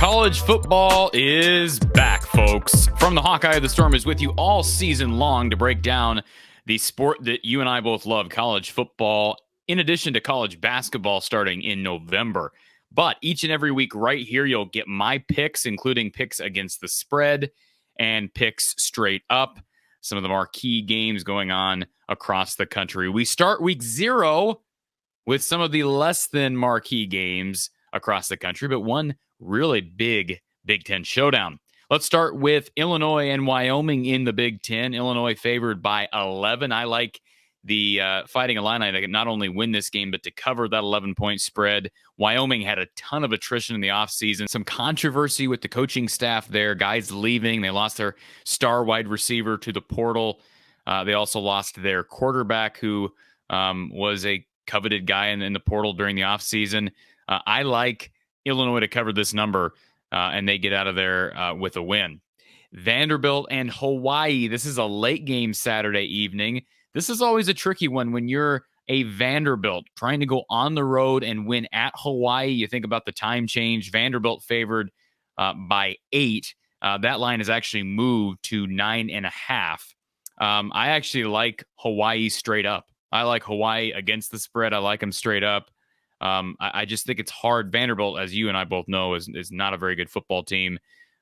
College football is back, folks. From the Hawkeye, the Storm is with you all season long to break down the sport that you and I both love, college football, in addition to college basketball starting in November. But each and every week right here, you'll get my picks, including picks against the spread and picks straight up. Some of the marquee games going on across the country. We start week 0 with some of the less than marquee games across the country, but one really big Big Ten showdown. Let's start with Illinois and Wyoming in the Big Ten. Illinois favored by 11. I like the Fighting Illini to not only win this game, but to cover that 11-point spread. Wyoming had a ton of attrition in the offseason. Some controversy with the coaching staff there. Guys leaving. They lost their star wide receiver to the portal. They also lost their quarterback, who was a coveted guy in the portal during the offseason. I like Illinois to cover this number, and they get out of there with a win. Vanderbilt and Hawaii. This is a late game Saturday evening. This is always a tricky one when you're a Vanderbilt trying to go on the road and win at Hawaii. You think about the time change. Vanderbilt favored by 8. That line is actually moved to 9.5. I actually like Hawaii straight up. I like Hawaii against the spread. I like them straight up. I just think it's hard. Vanderbilt, as you and I both know, is not a very good football team.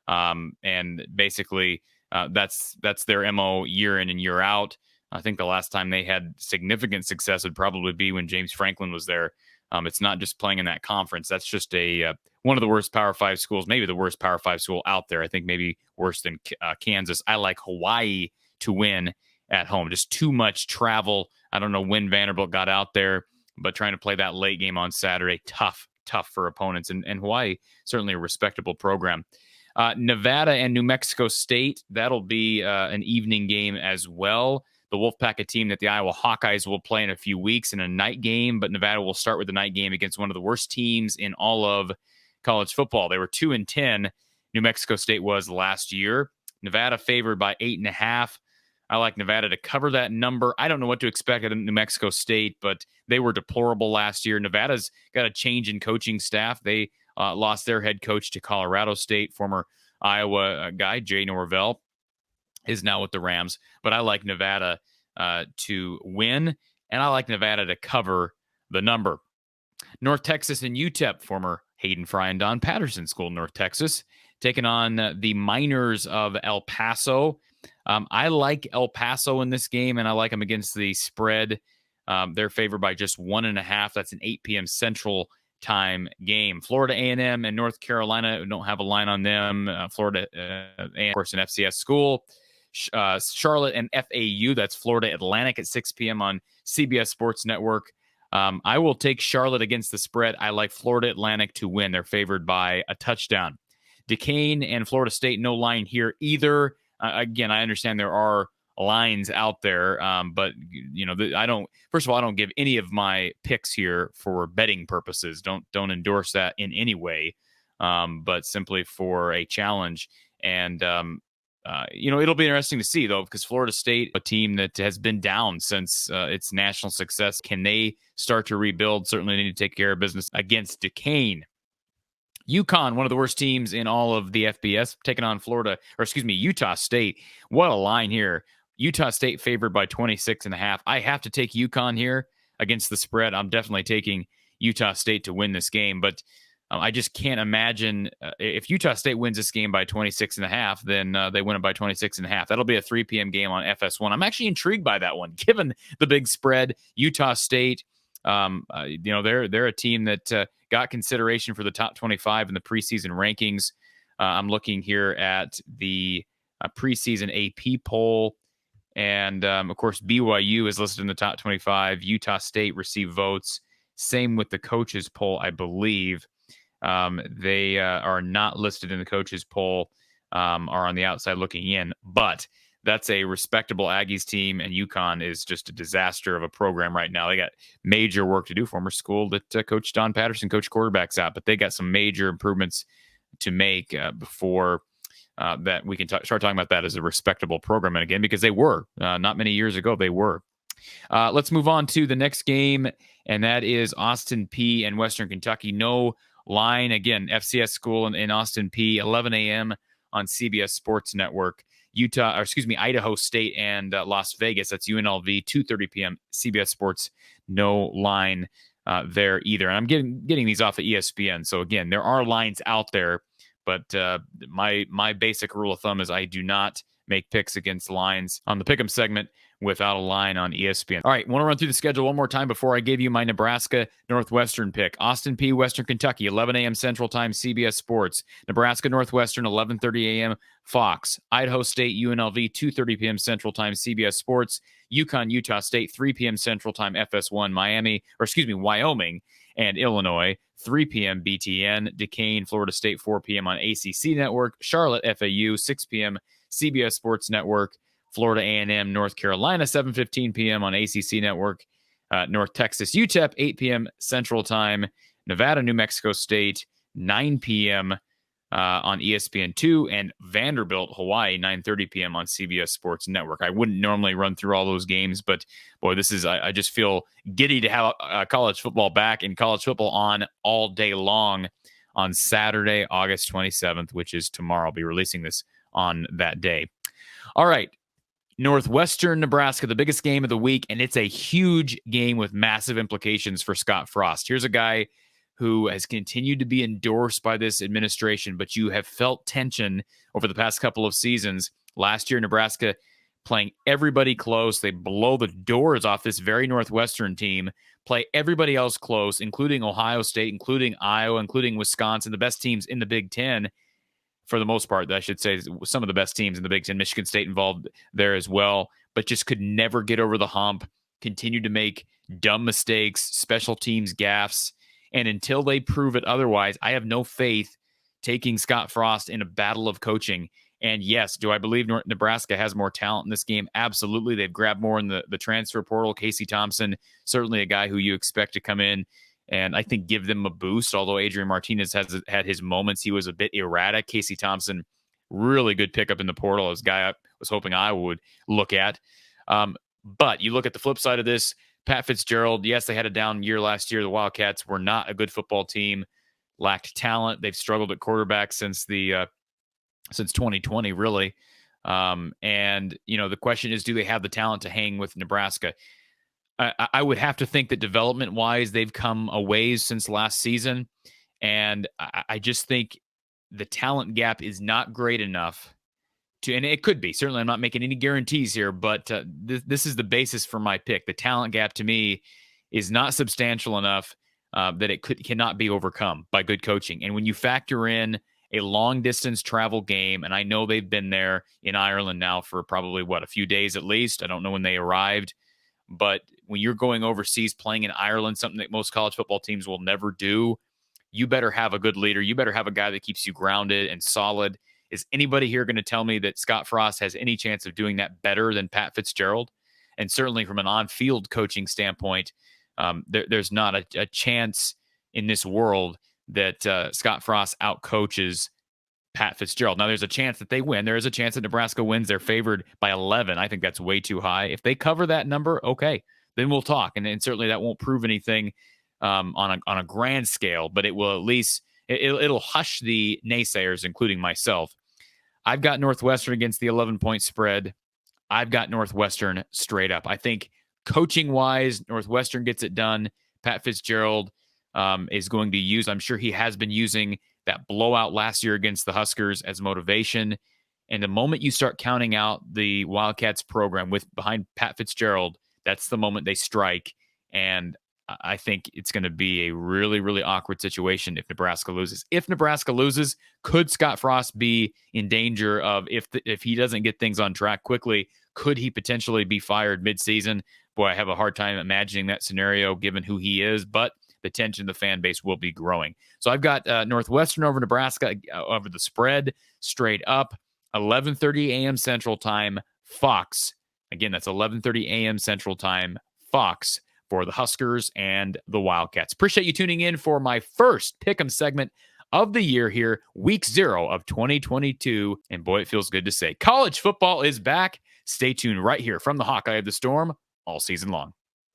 And basically, that's their MO year in and year out. I think the last time they had significant success would probably be when James Franklin was there. It's not just playing in that conference. That's just one of the worst Power 5 schools, maybe the worst Power 5 school out there. I think maybe worse than Kansas. I like Hawaii to win at home. Just too much travel. I don't know when Vanderbilt got out there, but trying to play that late game on Saturday, tough for opponents. And Hawaii, certainly a respectable program. Nevada and New Mexico State, that'll be an evening game as well. The Wolfpack, a team that the Iowa Hawkeyes will play in a few weeks in a night game, but Nevada will start with the night game against one of the worst teams in all of college football. They were 2-10. New Mexico State was last year. Nevada favored by 8.5. I like Nevada to cover that number. I don't know what to expect at New Mexico State, but they were deplorable last year. Nevada's got a change in coaching staff. They lost their head coach to Colorado State. Former Iowa guy, Jay Norvell, is now with the Rams. But I like Nevada to win, and I like Nevada to cover the number. North Texas and UTEP, former Hayden Fry and Don Patterson School, North Texas, taking on the Miners of El Paso. I like El Paso in this game, and I like them against the spread. They're favored by just 1.5. That's an 8 p.m. Central time game. Florida A&M and North Carolina don't have a line on them. Florida, of course, an FCS school. Charlotte and FAU, that's Florida Atlantic at 6 p.m. on CBS Sports Network. I will take Charlotte against the spread. I like Florida Atlantic to win. They're favored by a touchdown. Duquesne and Florida State, no line here either. Again, I understand there are lines out there, but I don't. First of all, I don't give any of my picks here for betting purposes. Don't endorse that in any way, but simply for a challenge. And it'll be interesting to see though, because Florida State, a team that has been down since its national success, can they start to rebuild? Certainly, they need to take care of business against Duquesne. UConn, one of the worst teams in all of the FBS, taking on Utah State. What a line here. Utah State favored by 26.5. I have to take UConn here against the spread. I'm definitely taking Utah State to win this game, but I just can't imagine if Utah State wins this game by 26.5, then they win it by 26.5. That'll be a 3 p.m. game on FS1. I'm actually intrigued by that one, given the big spread. Utah State, they're a team that got consideration for the top 25 in the preseason rankings. I'm looking here at the preseason AP poll. And, of course, BYU is listed in the top 25. Utah State received votes. Same with the coaches poll, I believe. They are not listed in the coaches poll, are on the outside looking in. But that's a respectable Aggies team, and UConn is just a disaster of a program right now. They got major work to do. Former school that Coach Don Patterson coached quarterbacks at, but they got some major improvements to make before that we can start talking about that as a respectable program. And again, because they were not many years ago, they were. Let's move on to the next game, and that is Austin Peay and Western Kentucky. No line. Again, FCS school in Austin P, 11 a.m. on CBS Sports Network. Idaho State and Las Vegas. That's UNLV, 2:30 p.m. CBS Sports, no line there either. And I'm getting these off of ESPN. So again, there are lines out there, but my basic rule of thumb is I do not make picks against lines on the Pick'em segment without a line on ESPN. All right, want to run through the schedule one more time before I give you my Nebraska Northwestern pick. Austin P, Western Kentucky, 11 a.m. Central Time, CBS Sports. Nebraska Northwestern, 11:30 a.m. Fox. Idaho State, UNLV, 2:30 p.m. Central Time, CBS Sports. UConn, Utah State, 3 p.m. Central Time, FS1. Wyoming and Illinois, 3 p.m. BTN. Duquesne, Florida State, 4 p.m. on ACC Network. Charlotte, FAU, 6 p.m. CBS Sports Network. Florida A&M, North Carolina, 7:15 p.m. on ACC Network. North Texas, UTEP, 8 p.m. Central Time. Nevada, New Mexico State, 9 p.m. On ESPN2. And Vanderbilt, Hawaii, 9:30 p.m. on CBS Sports Network. I wouldn't normally run through all those games, but boy, I just feel giddy to have college football back and college football on all day long on Saturday, August 27th, which is tomorrow. I'll be releasing this on that day. All right. Northwestern, Nebraska, the biggest game of the week, and it's a huge game with massive implications for Scott Frost. Here's a guy who has continued to be endorsed by this administration, but you have felt tension over the past couple of seasons. Last year, Nebraska playing everybody close. They blow the doors off this very Northwestern team, play everybody else close, including Ohio State, including Iowa, including Wisconsin, the best teams in the Big Ten. For the most part, I should say, some of the best teams in the Big Ten, Michigan State involved there as well, but just could never get over the hump, continued to make dumb mistakes, special teams gaffes, and until they prove it otherwise, I have no faith taking Scott Frost in a battle of coaching. And yes, do I believe Nebraska has more talent in this game? Absolutely. They've grabbed more in the transfer portal. Casey Thompson, certainly a guy who you expect to come in and I think give them a boost, although Adrian Martinez has had his moments. He was a bit erratic. Casey Thompson, really good pickup in the portal, as a guy I was hoping I would look at. But you look at the flip side of this, Pat Fitzgerald, yes, they had a down year last year. The Wildcats were not a good football team, lacked talent. They've struggled at quarterback since 2020, really. And, the question is, do they have the talent to hang with Nebraska? I would have to think that development-wise, they've come a ways since last season. And I just think the talent gap is not great enough to, and it could be. Certainly, I'm not making any guarantees here, but this is the basis for my pick. The talent gap, to me, is not substantial enough that it cannot be overcome by good coaching. And when you factor in a long-distance travel game, and I know they've been there in Ireland now for probably, a few days at least. I don't know when they arrived. But when you're going overseas playing in Ireland, something that most college football teams will never do, you better have a good leader. You better have a guy that keeps you grounded and solid. Is anybody here going to tell me that Scott Frost has any chance of doing that better than Pat Fitzgerald? And certainly from an on-field coaching standpoint, there's not a chance in this world that Scott Frost outcoaches Pat Fitzgerald. Now, there's a chance that they win. There is a chance that Nebraska wins. They're favored by 11. I think that's way too high. If they cover that number, okay, then we'll talk. And certainly that won't prove anything on a grand scale, but it will at least, it'll hush the naysayers, including myself. I've got Northwestern against the 11-point spread. I've got Northwestern straight up. I think coaching-wise, Northwestern gets it done. Pat Fitzgerald is going to use, I'm sure he has been using that blowout last year against the Huskers as motivation. And the moment you start counting out the Wildcats program behind Pat Fitzgerald, that's the moment they strike. And I think it's going to be a really, really awkward situation if Nebraska loses. If Nebraska loses, could Scott Frost be in danger of, if he doesn't get things on track quickly, could he potentially be fired midseason? Boy, I have a hard time imagining that scenario given who he is, but the tension in the fan base will be growing. So I've got Northwestern over Nebraska over the spread, straight up, 11:30 a.m. Central Time, Fox. Again, that's 11:30 a.m. Central Time, Fox, for the Huskers and the Wildcats. Appreciate you tuning in for my first Pick'em segment of the year here, week 0 of 2022. And boy, it feels good to say college football is back. Stay tuned right here from the Hawkeye of the Storm all season long.